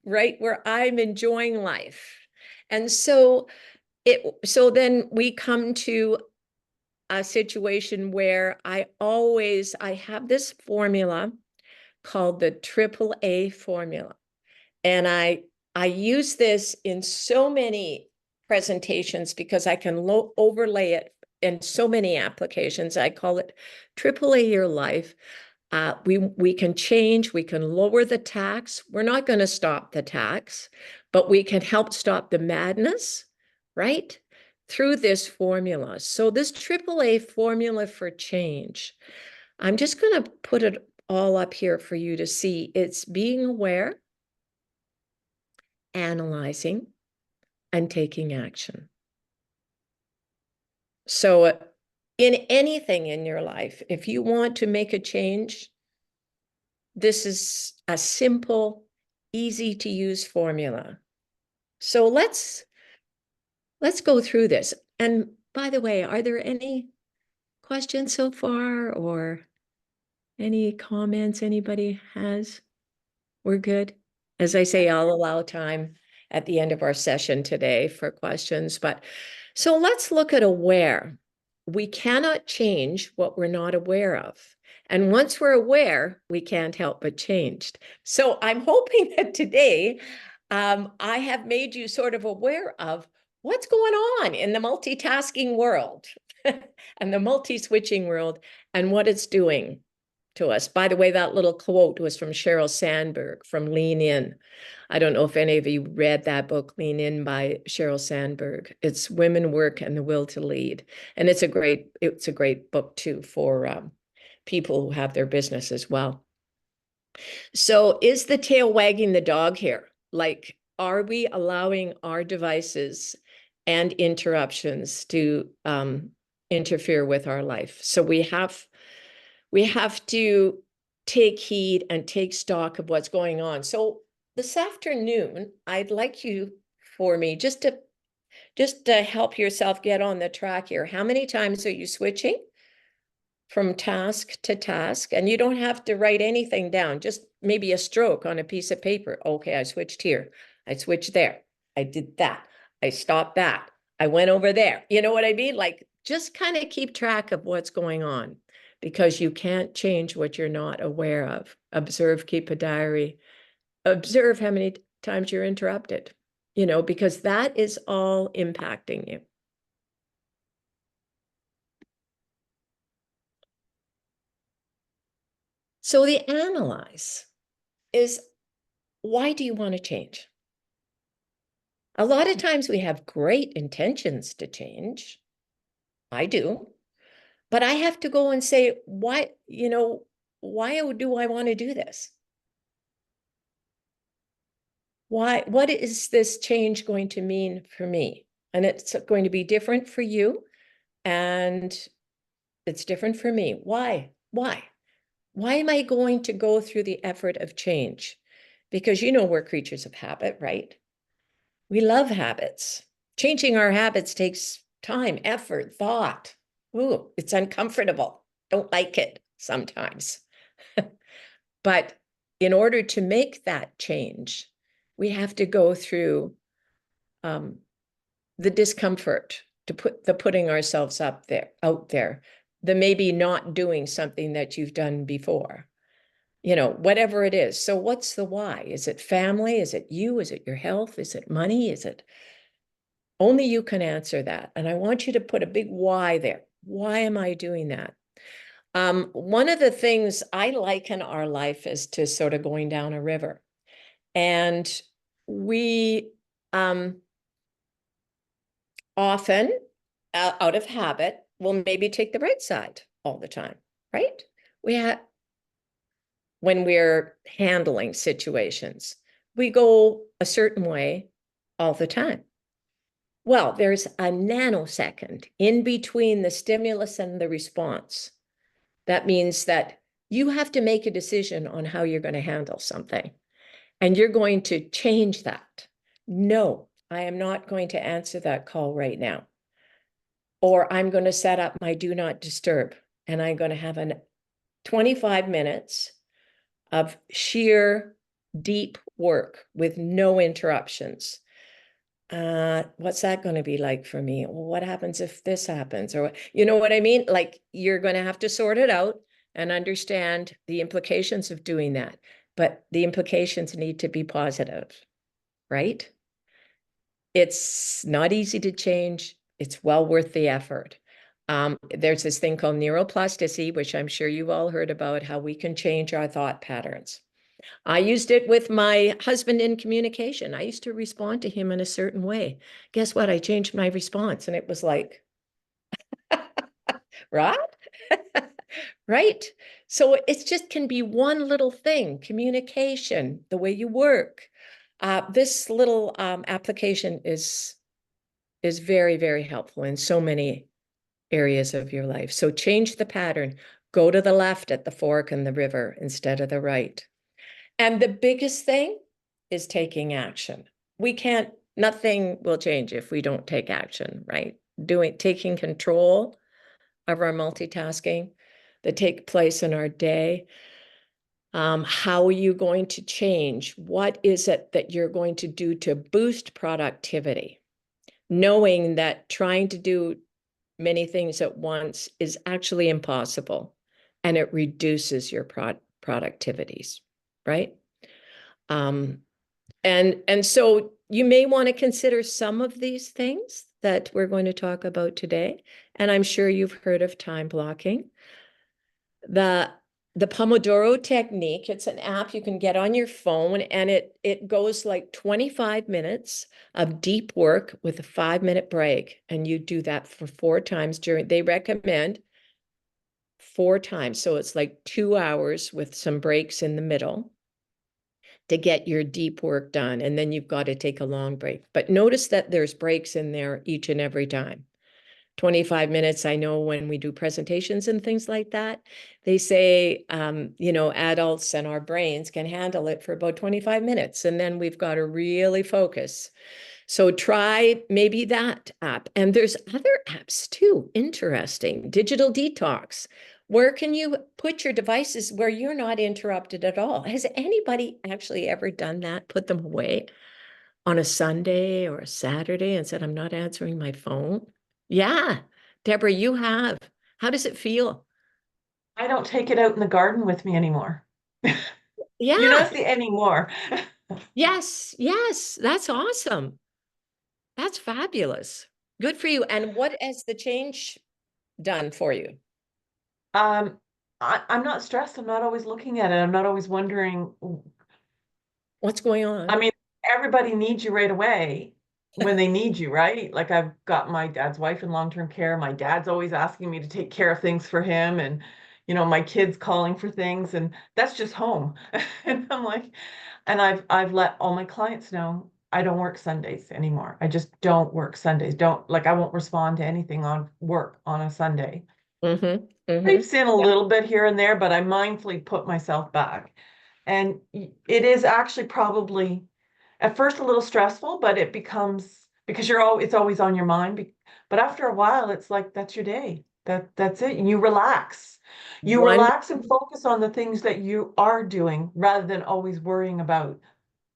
right where I'm enjoying life. And so then we come to a situation where I have this formula called the AAA formula. And I use this in so many presentations because I can overlay it in so many applications. I call it AAA Your Life. We can change, we can lower the tax. We're not going to stop the tax, but we can help stop the madness, right? Through this formula. So this AAA formula for change, I'm just going to put it all up here for you to see. It's being aware, analyzing, and taking action. So in anything in your life, if you want to make a change, this is a simple, easy to use formula. So let's go through this. And by the way, are there any questions so far or any comments anybody has? We're good. As I say, I'll allow time at the end of our session today for questions. But so let's look at aware. We cannot change what we're not aware of. And once we're aware, we can't help but change. So I'm hoping that today I have made you sort of aware of what's going on in the multitasking world and the multi-switching world and what it's doing to us. By the way, that little quote was from Sheryl Sandberg from Lean In. I don't know if any of you read that book, Lean In by Sheryl Sandberg. It's Women, Work, and the Will to Lead. And it's a great book too for people who have their business as well. So is the tail wagging the dog here? Like, are we allowing our devices and interruptions to interfere with our life? So we have to take heed and take stock of what's going on. So this afternoon, I'd like you for me just to help yourself get on the track here. How many times are you switching from task to task? And you don't have to write anything down, just maybe a stroke on a piece of paper. Okay, I switched here. I switched there. I did that. I stopped that. I went over there. You know what I mean? Like, just kind of keep track of what's going on, because you can't change what you're not aware of. Observe, keep a diary. Observe how many times you're interrupted, because that is all impacting you. So the analyze is, why do you want to change? A lot of times we have great intentions to change. I do. But I have to go and say, why do I want to do this? What is this change going to mean for me? And it's going to be different for you, and it's different for me. Why? Why am I going to go through the effort of change? Because we're creatures of habit, right? We love habits. Changing our habits takes time, effort, thought. Ooh, it's uncomfortable. Don't like it sometimes. But in order to make that change, we have to go through the discomfort, to putting ourselves out there, the maybe not doing something that you've done before. whatever it is. So what's the why? Is it family? Is it you? Is it your health? Is it money? Is it? Only you can answer that. And I want you to put a big why there. Why am I doing that? One of the things I liken our life is to sort of going down a river. And we often, out of habit, will maybe take the right side all the time, right? When we're handling situations, we go a certain way all the time. Well, there's a nanosecond in between the stimulus and the response. That means that you have to make a decision on how you're going to handle something, and you're going to change that. No, I am not going to answer that call right now. Or I'm going to set up my do not disturb, and I'm going to have 25 minutes of sheer deep work with no interruptions. What's that going to be like for me? Well, what happens if this happens? Or, you know what I mean? Like, you're going to have to sort it out and understand the implications of doing that. But the implications need to be positive, right? It's not easy to change. It's well worth the effort. There's this thing called neuroplasticity, which I'm sure you've all heard about, how we can change our thought patterns. I used it with my husband in communication. I used to respond to him in a certain way. Guess what? I changed my response, and it was like, right? Right? So it just can be one little thing, communication, the way you work. This little application is very, very helpful in so many areas of your life. So change the pattern. Go to the left at the fork in the river instead of the right. And the biggest thing is taking action. Nothing will change if we don't take action, right? Taking control of our multitasking that take place in our day. How are you going to change? What is it that you're going to do to boost productivity? Knowing that trying to do many things at once is actually impossible, and it reduces your productivities, right? And so you may want to consider some of these things that we're going to talk about today. And I'm sure you've heard of time blocking. The Pomodoro technique, it's an app you can get on your phone, and it goes like 25 minutes of deep work with a 5-minute break. And you do that for 4 times they recommend 4 times. So it's like 2 hours with some breaks in the middle to get your deep work done. And then you've got to take a long break. But notice that there's breaks in there each and every time. 25 minutes, I know when we do presentations and things like that, they say, adults and our brains can handle it for about 25 minutes. And then we've got to really focus. So try maybe that app. And there's other apps too, interesting. Digital detox. Where can you put your devices where you're not interrupted at all? Has anybody actually ever done that? Put them away on a Sunday or a Saturday and said, I'm not answering my phone? Yeah, Deborah, you have. How does it feel? I don't take it out in the garden with me anymore. Yeah. You don't see anymore. Yes, that's awesome. That's fabulous. Good for you. And what has the change done for you? I'm not stressed. I'm not always looking at it. I'm not always wondering. What's going on? I mean, everybody needs you right away when they need you, right? Like, I've got my dad's wife in long-term care. My dad's always asking me to take care of things for him, and my kids calling for things, and that's just home. And I'm like, and I've let all my clients know I don't work Sundays anymore. I just don't work Sundays. I won't respond to anything on work on a Sunday. Creeps in a little bit here and there, but I mindfully put myself back. And it is actually probably at first a little stressful, but it becomes, because it's always on your mind. But after a while, it's like, that's your day. That's it. And you relax. You relax and focus on the things that you are doing rather than always worrying about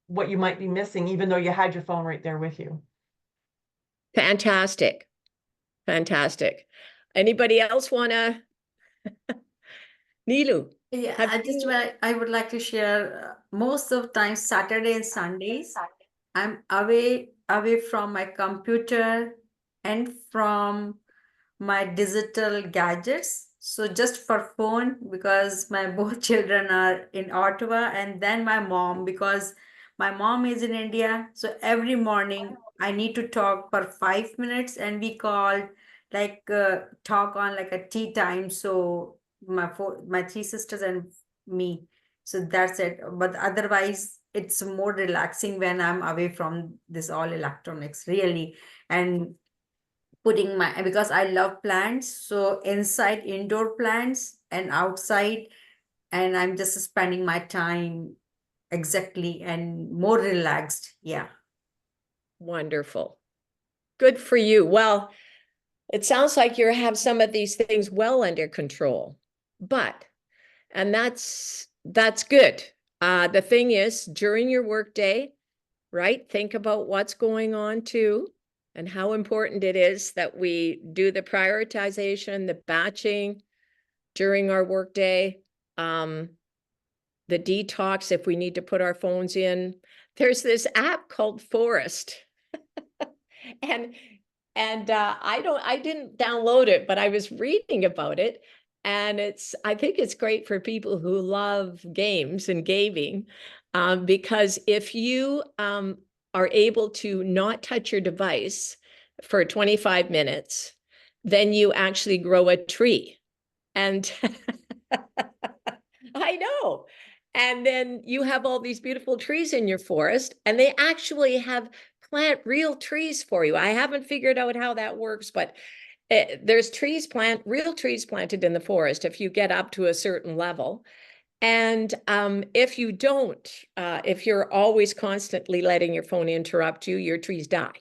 what you might be missing, even though you had your phone right there with you. Fantastic. Fantastic. Anybody else want to? Nilu? Yeah, Have I would like to share most of time Saturday and Sundays. I'm away from my computer and from my digital gadgets. So just for phone because my both children are in Ottawa, and then my mom because my mom is in India. So every morning I need to talk for 5 minutes, and we call like talk on like a tea time. So my three sisters and me. So that's it. But otherwise, it's more relaxing when I'm away from this all electronics, really. And putting my because I love plants, so inside indoor plants and outside, and I'm just spending my time exactly and more relaxed. Yeah. Wonderful. Good for you. Well, it sounds like you have some of these things well under control, but, and that's good. The thing is, during your workday, right? Think about what's going on too, and how important it is that we do the prioritization, the batching during our workday, the detox if we need to put our phones in. There's this app called Forest. And I didn't download it, but I was reading about it. And I think it's great for people who love games and gaming, because if you are able to not touch your device for 25 minutes, then you actually grow a tree. And I know. And then you have all these beautiful trees in your forest, and they actually have plant real trees for you. I haven't figured out how that works, but there's real trees planted in the forest if you get up to a certain level. And if you don't, if you're always constantly letting your phone interrupt you, your trees die.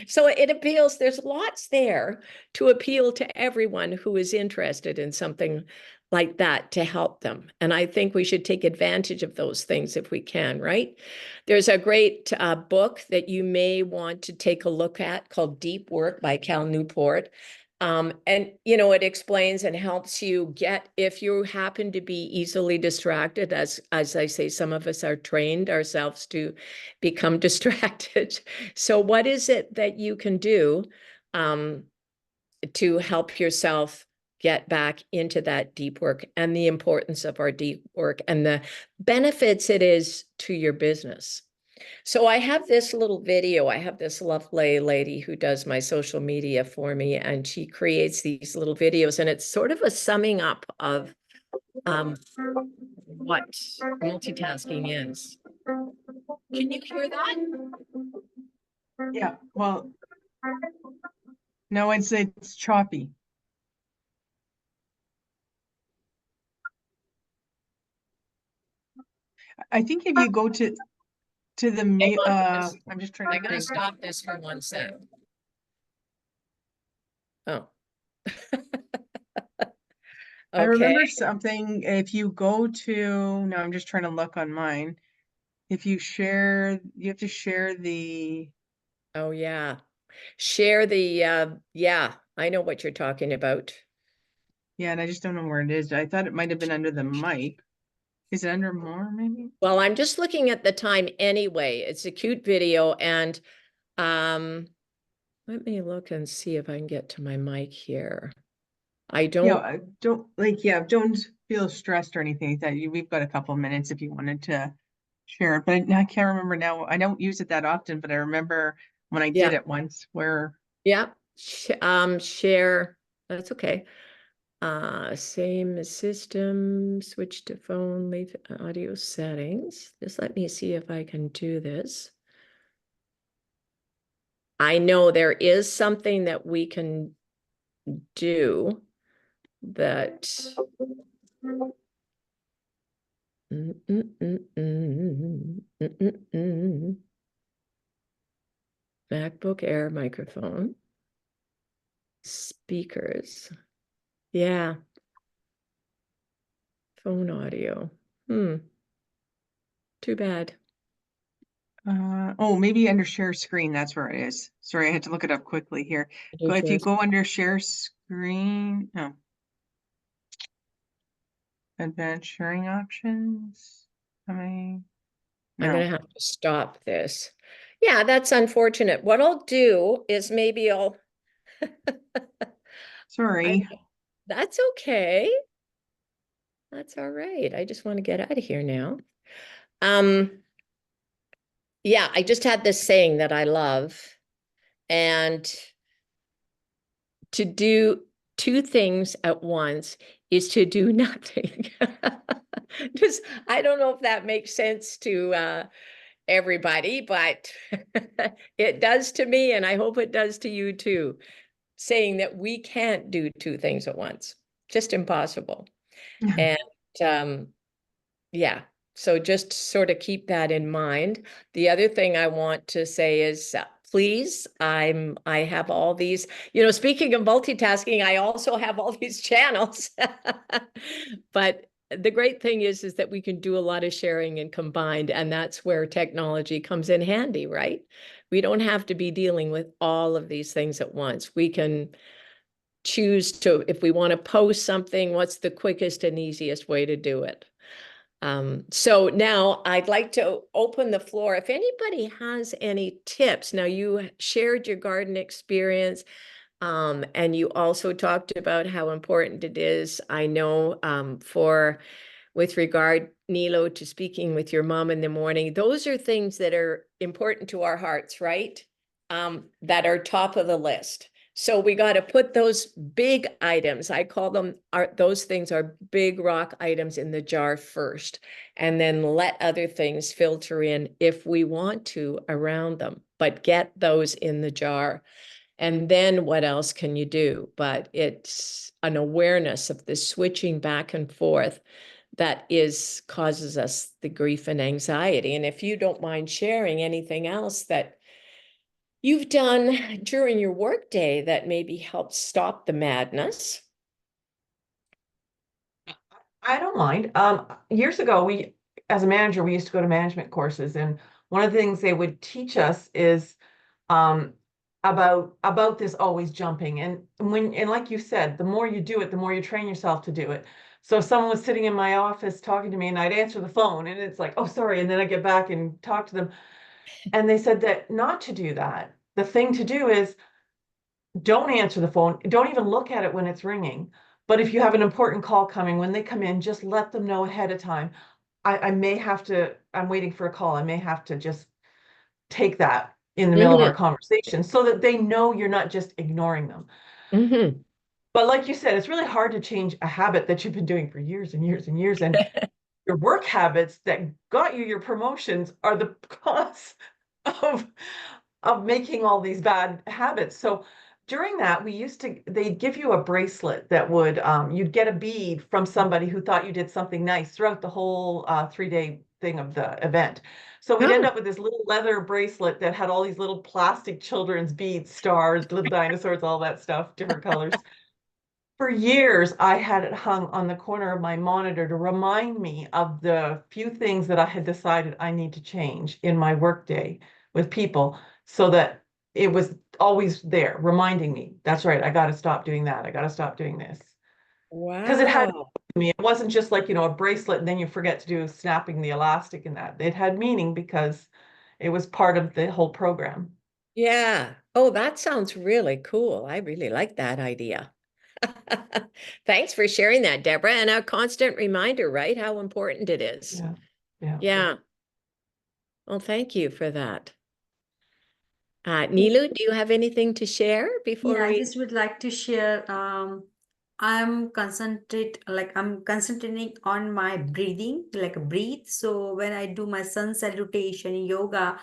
So it appeals, there's lots there to appeal to everyone who is interested in something like that to help them. And I think we should take advantage of those things if we can, right? There's a great book that you may want to take a look at called Deep Work by Cal Newport. And, you know, it explains and helps you get, if you happen to be easily distracted, as I say, some of us are trained ourselves to become distracted. So what is it that you can do to help yourself get back into that deep work, and the importance of our deep work and the benefits it is to your business? So I have this little video. I have this lovely lady who does my social media for me, and she creates these little videos, and it's sort of a summing up of what multitasking is. Can you hear that? Yeah, well, no, it's choppy. I think if you go to the I'm just trying I'm to gonna think. stop this for 1 second. Oh. I Okay. remember something, if you go to, no, I'm just trying to look on mine. If you share, you have to share the, Oh, yeah. Share the, yeah, I know what you're talking about. yeah, and I just don't know where it is. I thought it might have been under the mic. Is it under more maybe? Well, I'm just looking at the time anyway. It's a cute video, and let me look and see if I can get to my mic here. I Yeah, don't, don't feel stressed or anything like that. We've got a couple minutes if you wanted to share it, but I can't remember now. I don't use it that often, but I remember when I did yeah, it once where, yeah. Share, that's okay. Same system, switch to phone, leave audio settings. Just let me see if I can do this. I know there is something that we can do that. MacBook Air microphone. Speakers. Yeah. Phone audio. Too bad. oh, maybe under share screen, that's where it is. Sorry, I had to look it up quickly here. If you go under share screen, oh. Advanced sharing options. Coming. I'm No. gonna have to stop this. Yeah, that's unfortunate. What I'll do is maybe I'll, Sorry. that's okay. That's all right. I just want to get out of here now. Yeah, I just had this saying that I love, and to do two things at once is to do nothing. Just, I don't know if that makes sense to everybody, but it does to me, and I hope it does to you too. Saying that we can't do two things at once, just impossible. And yeah, so just sort of keep that in mind. The other thing I want to say is, please, I have all these, speaking of multitasking, I also have all these channels. But the great thing is that we can do a lot of sharing and combined, and that's where technology comes in handy, right? We don't have to be dealing with all of these things at once. We can choose to, if we want to post something, what's the quickest and easiest way to do it? So now I'd like to open the floor. If anybody has any tips, now you shared your garden experience, and you also talked about how important it is. I know with regard, Nilo, to speaking with your mom in the morning, those are things that are important to our hearts, right? That are top of the list. So we got to put those big items, I call them, those things are big rock items, in the jar first, and then let other things filter in if we want to around them, but get those in the jar. And then what else can you do? But it's an awareness of the switching back and forth that causes us the grief and anxiety. And if you don't mind sharing anything else that you've done during your workday that maybe helped stop the madness. I don't mind. Years ago, as a manager, we used to go to management courses, and one of the things they would teach us is about this always jumping. And like you said, the more you do it, the more you train yourself to do it. So if someone was sitting in my office talking to me, and I'd answer the phone, and it's like, oh, sorry, and then I get back and talk to them. And they said that not to do that. The thing to do is don't answer the phone. Don't even look at it when it's ringing. But if you have an important call coming, when they come in, just let them know ahead of time. I'm waiting for a call. I may have to just take that in the middle of our conversation so that they know you're not just ignoring them. Mm-hmm. But like you said, it's really hard to change a habit that you've been doing for years and years and years. And your work habits that got you your promotions are the cause of making all these bad habits. So during that, they'd give you a bracelet that would, you'd get a bead from somebody who thought you did something nice throughout the whole 3-day thing of the event. So we'd end up with this little leather bracelet that had all these little plastic children's beads, stars, little dinosaurs, all that stuff, different colors. For years, I had it hung on the corner of my monitor to remind me of the few things that I had decided I need to change in my workday with people, so that it was always there, reminding me, that's right, I got to stop doing that. I got to stop doing this. Wow. Because it had me. It wasn't just like, a bracelet and then you forget to do snapping the elastic in that. It had meaning because it was part of the whole program. Yeah. Oh, that sounds really cool. I really like that idea. Thanks for sharing that, Deborah. And a constant reminder, right? How important it is. Yeah. Yeah. Yeah. Well, thank you for that. Nilu, do you have anything to share before Yeah, I we? just would like to share. I'm concentrating on my breathing, like breathe. So when I do my sun salutation yoga,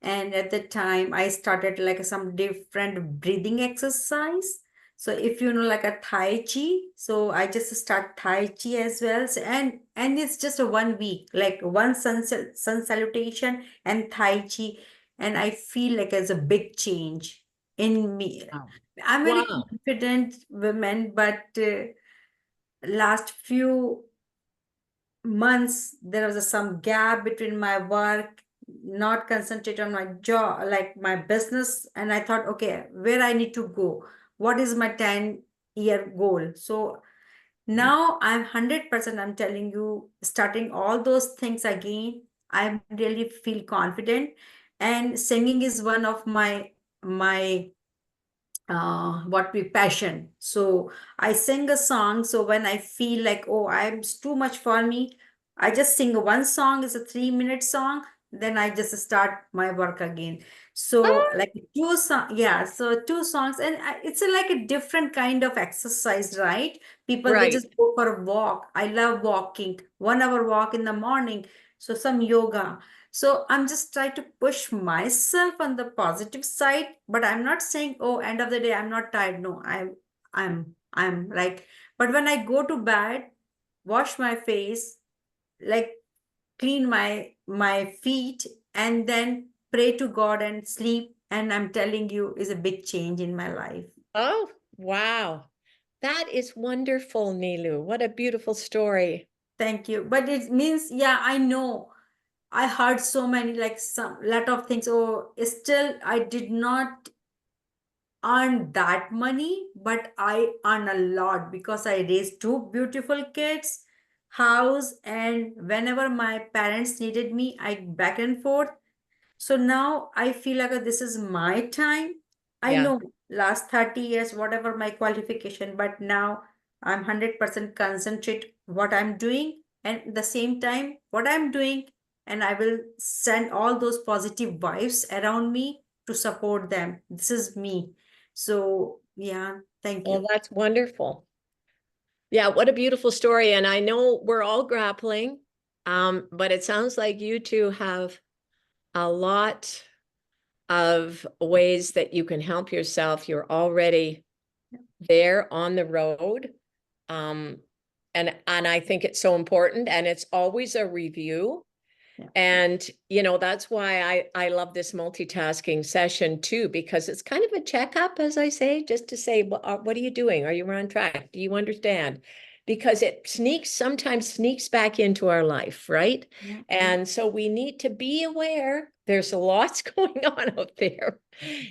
and at the time I started like some different breathing exercise. So if you know like a Tai Chi, so I just start Tai Chi as well. So, and it's just a 1 week, like one sun salutation and Tai Chi, and I feel like it's a big change in me. Wow. I'm very Wow. confident woman, but last few months there was some gap between my work, not concentrate on my job, like my business, and I thought, okay, where I need to go, what is my 10-year goal? So Now I'm 100%, I'm telling you, starting all those things again, I really feel confident. And singing is one of my what we passion. So I sing a song. So when I feel like, oh, it's too much for me, I just sing one song. It's a 3-minute song. Then I just start my work again. So Ah, like two song, yeah. So two songs, and it's like a different kind of exercise, right? People they right. just go for a walk. I love walking. 1 hour walk in the morning. So some yoga. So I'm just trying to push myself on the positive side, but I'm not saying, oh, end of the day, I'm not tired. No, I'm like, but when I go to bed, wash my face, like clean my feet, and then pray to God and sleep. And I'm telling you, is a big change in my life. Oh, wow. That is wonderful, Nilu. What a beautiful story. Thank you. But it means, yeah, I know. I heard so many, like some lot of things. Oh, still, I did not earn that money, but I earn a lot because I raised two beautiful kids, house, and whenever my parents needed me, I back and forth. So now I feel like this is my time. I Yeah. know last 30 years, whatever my qualification, but now I'm 100% concentrate what I'm doing, and at the same time what I'm doing, and I will send all those positive vibes around me to support them. This is me. So yeah, thank Well, you. that's wonderful. Yeah, what a beautiful story. And I know we're all grappling, but it sounds like you two have a lot of ways that you can help yourself. You're already there on the road. Um, and I think it's so important, and it's always a review. Yeah. And, that's why I love this multitasking session too, because it's kind of a checkup, as I say, just to say, what are you doing? Are you on track? Do you understand? Because it sometimes sneaks back into our life, right? Yeah. And so we need to be aware there's lots going on out there,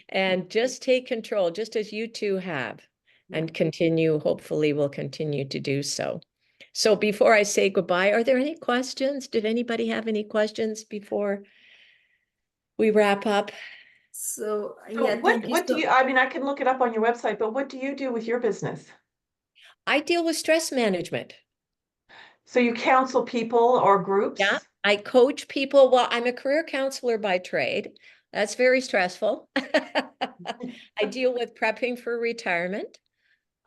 and just take control, just as you two have, and hopefully will continue to do so. So before I say goodbye, are there any questions? Did anybody have any questions before we wrap up? So So yeah, thank you what do so. you, I mean, I can look it up on your website, but what do you do with your business? I deal with stress management. So you counsel people or groups? Yeah, I coach people. Well, I'm a career counselor by trade. That's very stressful. I deal with prepping for retirement.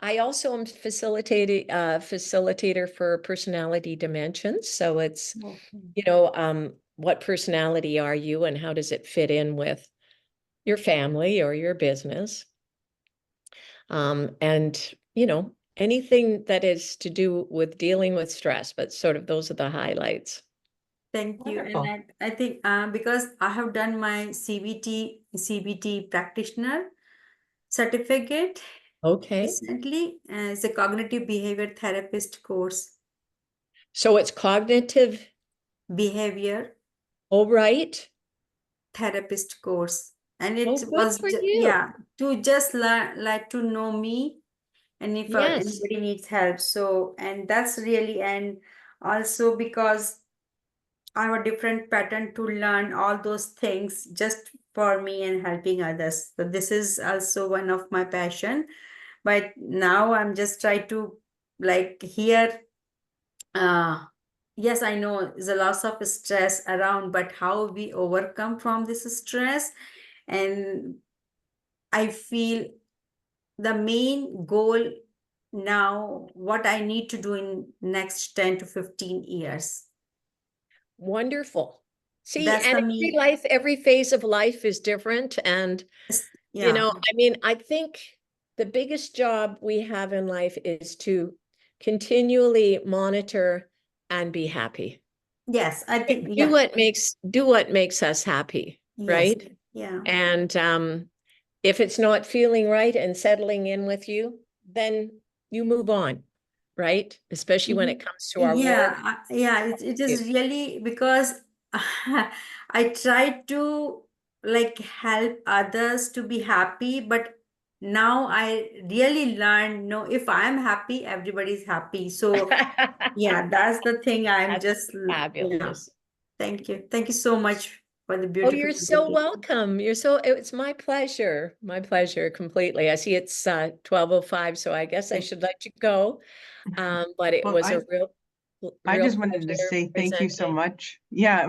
I also am facilitator for personality dimensions. So it's, Okay. what personality are you and how does it fit in with your family or your business? And, anything that is to do with dealing with stress, but sort of those are the highlights. Thank you. And Wonderful. I think because I have done my CBT practitioner certificate Okay. recently, it's a cognitive behavior therapist course. So it's cognitive, Behavior all right. therapist course. And Oh, it good was, for you. yeah, to just learn, like to know me, and if Yes. anybody needs help. So, and that's really, and also because I have a different pattern to learn all those things just for me and helping others. So this is also one of my passion. But now I'm just trying to like hear, yes, I know there's a lots of stress around, but how we overcome from this stress. And I feel the main goal now, what I need to do in next 10 to 15 years. Wonderful. See, That's and the me. every phase of life is different. And, Yeah. I think the biggest job we have in life is to continually monitor and be happy. Yes, I think, Do yeah. what makes us happy, Yes. right? Yeah. And if it's not feeling right and settling in with you, then you move on, right? Especially when it comes to our work. Yeah, yeah, it is really because I try to like help others to be happy, but now I really learned, no, if I'm happy, everybody's happy. So yeah, that's the thing. I'm That's just, yeah. fabulous. Thank you. Thank you so much for the Oh, beautiful you're so invitation. welcome. It's my pleasure. My pleasure completely. I see it's 12:05, so I guess I Yes. should let you go. But it Well, was a I real just wanted to pleasure say thank you so presenting. much. Yeah,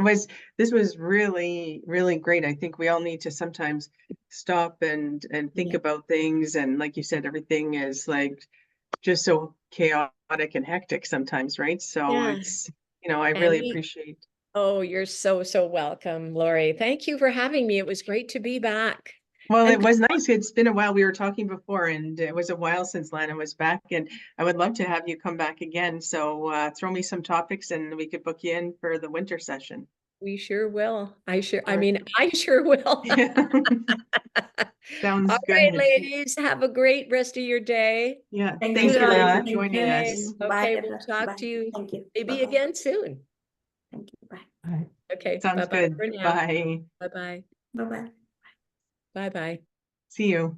this was really, really great. I think we all need to sometimes stop and think Yeah. about things. And like you said, everything is like just so chaotic and hectic sometimes, right? So Yeah. it's, I And really appreciate. oh, you're so, so welcome, Lori. Thank you for having me. It was great to be back. Well, And it was nice. It's been a while. We were talking before, and it was a while since Lana was back, and I would love to have you come back again. So throw me some topics and we could book you in for the winter session. we sure will. I All right. I sure will. Yeah. All Sounds right, good. ladies, have a great rest of your day. Yeah, Thank thank you, you, Lauren. Lana, for Thank joining you. us. Bye, Okay, we'll Deborah. talk Bye. to you Thank you. maybe Bye-bye. again soon. Thank you. Bye. All right. Okay, Sounds bye-bye good. for now. Bye. Bye-bye. Bye-bye. Bye-bye. See you.